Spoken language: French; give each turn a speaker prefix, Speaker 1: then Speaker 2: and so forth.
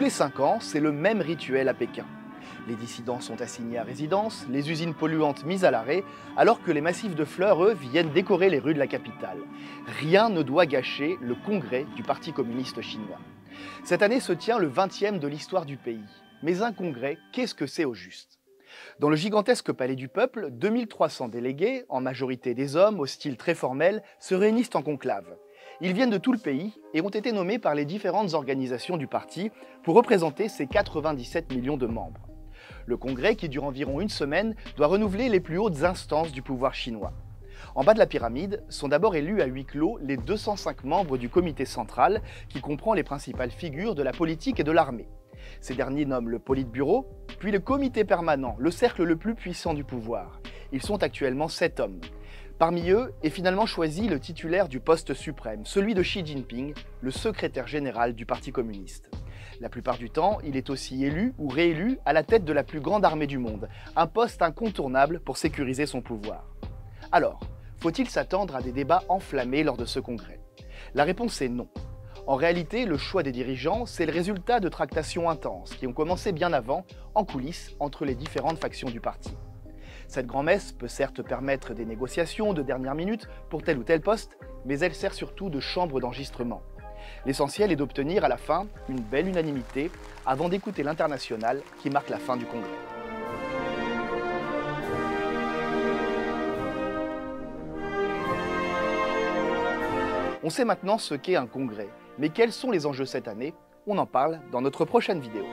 Speaker 1: les 5 ans, c'est le même rituel à Pékin. Les dissidents sont assignés à résidence, les usines polluantes mises à l'arrêt, alors que les massifs de fleurs, eux, viennent décorer les rues de la capitale. Rien ne doit gâcher le congrès du Parti communiste chinois. Cette année se tient le 20e de l'histoire du pays. Mais un congrès, qu'est-ce que c'est au juste? Dans le gigantesque palais du peuple, 2300 délégués, en majorité des hommes, au style très formel, se réunissent en conclave. Ils viennent de tout le pays et ont été nommés par les différentes organisations du parti pour représenter ses 97 millions de membres. Le congrès, qui dure environ une semaine, doit renouveler les plus hautes instances du pouvoir chinois. En bas de la pyramide sont d'abord élus à huis clos les 205 membres du comité central, qui comprend les principales figures de la politique et de l'armée. Ces derniers nomment le Politburo, puis le comité permanent, le cercle le plus puissant du pouvoir. Ils sont actuellement 7 hommes. Parmi eux est finalement choisi le titulaire du poste suprême, celui de Xi Jinping, le secrétaire général du Parti communiste. La plupart du temps, il est aussi élu ou réélu à la tête de la plus grande armée du monde, un poste incontournable pour sécuriser son pouvoir. Alors, faut-il s'attendre à des débats enflammés lors de ce congrès? La réponse est non. En réalité, le choix des dirigeants, c'est le résultat de tractations intenses qui ont commencé bien avant, en coulisses, entre les différentes factions du parti. Cette grand-messe peut certes permettre des négociations de dernière minute pour tel ou tel poste, mais elle sert surtout de chambre d'enregistrement. L'essentiel est d'obtenir à la fin une belle unanimité avant d'écouter l'international qui marque la fin du congrès. On sait maintenant ce qu'est un congrès, mais quels sont les enjeux cette année? On en parle dans notre prochaine vidéo.